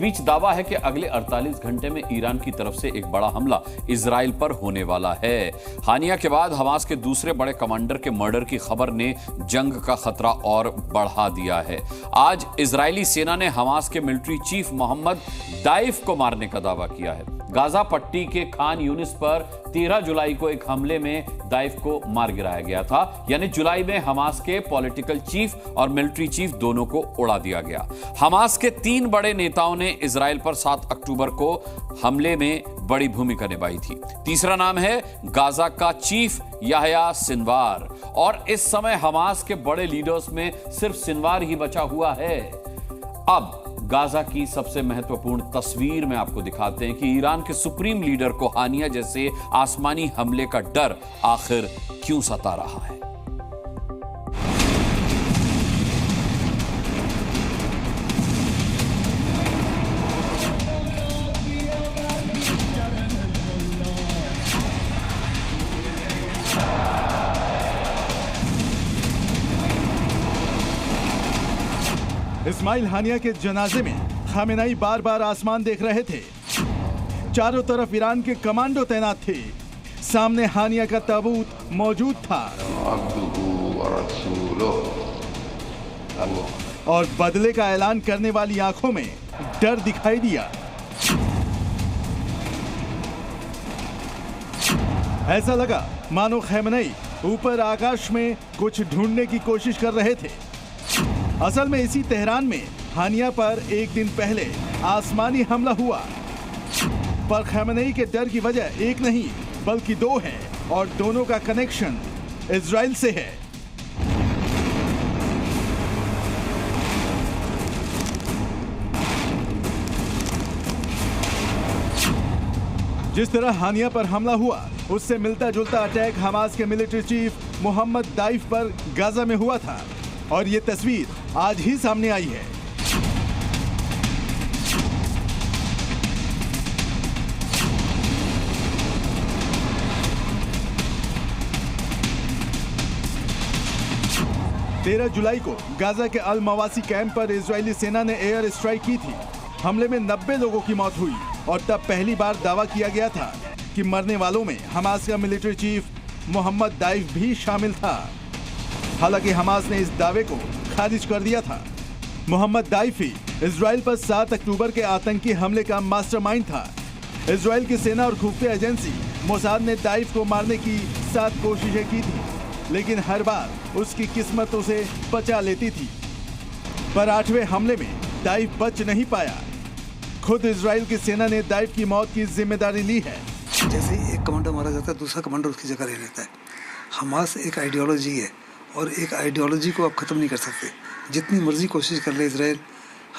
बीच दावा है कि अगले 48 घंटे में ईरान की तरफ से एक बड़ा हमला इजराइल पर होने वाला है। हानिया के बाद हमास के दूसरे बड़े कमांडर के मर्डर की खबर ने जंग का खतरा और बढ़ा दिया है। आज इजरायली सेना ने हमास के मिलिट्री चीफ मोहम्मद दाइफ को मारने का दावा किया है। गाजा पट्टी के खान यूनिस पर 13 जुलाई को एक हमले में दाइफ को मार गिराया गया था, यानी जुलाई में हमास के पॉलिटिकल चीफ और मिलिट्री चीफ दोनों को उड़ा दिया गया। हमास के 3 बड़े नेताओं ने इजराइल पर 7 अक्टूबर को हमले में बड़ी भूमिका निभाई थी। तीसरा नाम है गाजा का चीफ याह्या सिनवार, और इस समय हमास के बड़े लीडर्स में सिर्फ सिनवार ही बचा हुआ है। अब गाजा की सबसे महत्वपूर्ण तस्वीर में आपको दिखाते हैं कि ईरान के सुप्रीम लीडर को हानिया जैसे आसमानी हमले का डर आखिर क्यों सता रहा है। इस्माइल हानिया के जनाजे में खामेनेई बार बार आसमान देख रहे थे। चारों तरफ ईरान के कमांडो तैनात थे। सामने हानिया का ताबूत मौजूद था और बदले का ऐलान करने वाली आंखों में डर दिखाई दिया। ऐसा लगा मानो खामेनेई ऊपर आकाश में कुछ ढूंढने की कोशिश कर रहे थे। असल में इसी तेहरान में हानिया पर एक दिन पहले आसमानी हमला हुआ, पर खामेनेई के डर की वजह एक नहीं बल्कि 2 है, और दोनों का कनेक्शन इजराइल से है। जिस तरह हानिया पर हमला हुआ उससे मिलता जुलता अटैक हमास के मिलिट्री चीफ मोहम्मद दाइफ पर गाजा में हुआ था, और ये तस्वीर आज ही सामने आई है। तेरह जुलाई को गाजा के अल मवासी कैंप पर इजरायली सेना ने एयर स्ट्राइक की थी। हमले में 90 लोगों की मौत हुई, और तब पहली बार दावा किया गया था कि मरने वालों में हमास का मिलिट्री चीफ मोहम्मद दाइफ भी शामिल था। हालांकि हमास ने इस दावे को खारिज कर दिया था। मोहम्मद दाइफ ही इजराइल पर 7 अक्टूबर के आतंकी हमले का मास्टरमाइंड था। इजराइल की सेना और खुफिया एजेंसी मोसाद ने दाइफ को मारने की 7 कोशिशें की थी, लेकिन हर बार उसकी किस्मत उसे बचा लेती थी। पर 8वें हमले में दाइफ बच नहीं पाया। खुद इजराइल की सेना ने दाइफ की मौत की जिम्मेदारी ली है। जैसे एक कमांडर मारा जाता है, दूसरा कमांडर उसकी जगह ले लेता है। हमास एक आइडियोलॉजी है, और एक आइडियोलॉजी को आप खत्म नहीं कर सकते। जितनी मर्जी कोशिश कर ले इजराइल,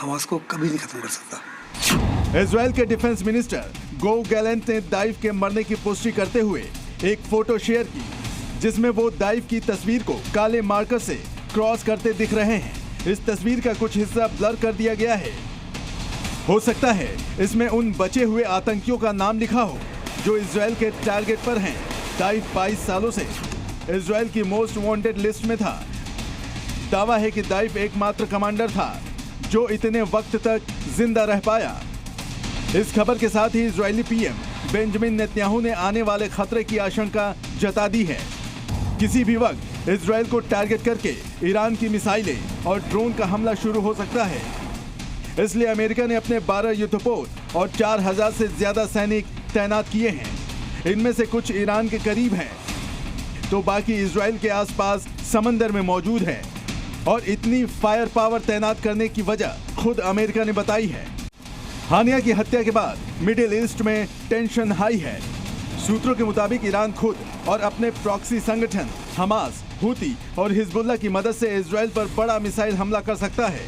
हमास को कभी नहीं खत्म कर सकता। इजराइल के डिफेंस मिनिस्टर गोव गैलेंट ने दाइफ के मरने की पुष्टि करते हुए एक फोटो शेयर की, जिसमें वो दाइफ की तस्वीर को काले मार्कर से क्रॉस करते दिख रहे हैं। इस तस्वीर का कुछ हिस्सा ब्लर कर दिया गया है। हो सकता है इसमें उन बचे हुए आतंकियों का नाम लिखा हो जो इजराइल के टारगेट पर हैं। दाइफ 22 सालों से इजराइल की मोस्ट वांटेड लिस्ट में था। दावा है कि दाइफ एकमात्र कमांडर था जो इतने वक्त तक जिंदा रह पाया। इस खबर के साथ ही इजरायली पीएम बेंजामिन नेतन्याहू ने आने वाले खतरे की आशंका जता दी है। किसी भी वक्त इजराइल को टारगेट करके ईरान की मिसाइलें और ड्रोन का हमला शुरू हो सकता है। इसलिए अमेरिका ने अपने 12 युद्धपोत और 4000 से ज्यादा सैनिक तैनात किए हैं। इनमें से कुछ ईरान के करीब हैं, तो बाकी इजराइल के आसपास समंदर में मौजूद है। और इतनी फायर पावर तैनात करने की वजह खुद अमेरिका ने बताई है। हानिया की हत्या के बाद मिडिल ईस्ट में टेंशन हाई है। सूत्रों के मुताबिक ईरान खुद और अपने प्रॉक्सी संगठन हमास, हूती और हिजबुल्लाह की मदद से इजराइल पर बड़ा मिसाइल हमला कर सकता है।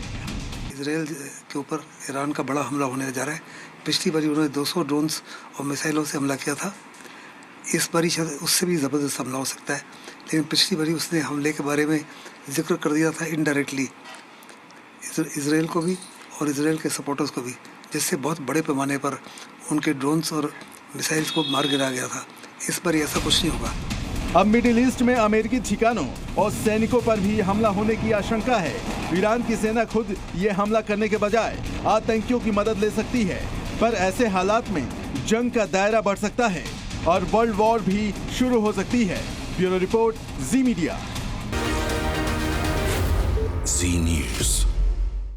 इजराइल के ऊपर ईरान का बड़ा हमला होने जा रहा है। पिछली बार उन्होंने 200 ड्रोन्स और मिसाइलों से हमला किया था। इस बारी शायद उससे भी ज़बरदस्त हमला हो सकता है, लेकिन पिछली बारी उसने हमले के बारे में जिक्र कर दिया था इनडायरेक्टली इजराइल को भी और इजराइल के सपोर्टर्स को भी, जिससे बहुत बड़े पैमाने पर उनके ड्रोन्स और मिसाइल्स को मार गिराया गया था। इस बार ऐसा कुछ नहीं होगा। अब मिडिल ईस्ट में अमेरिकी ठिकानों और सैनिकों पर भी हमला होने की आशंका है। ईरान की सेना खुद ये हमला करने के बजाय आतंकियों की मदद ले सकती है, पर ऐसे हालात में जंग का दायरा बढ़ सकता है और वर्ल्ड वॉर भी शुरू हो सकती है। ब्यूरो रिपोर्ट, जी मीडिया। जी न्यूज़।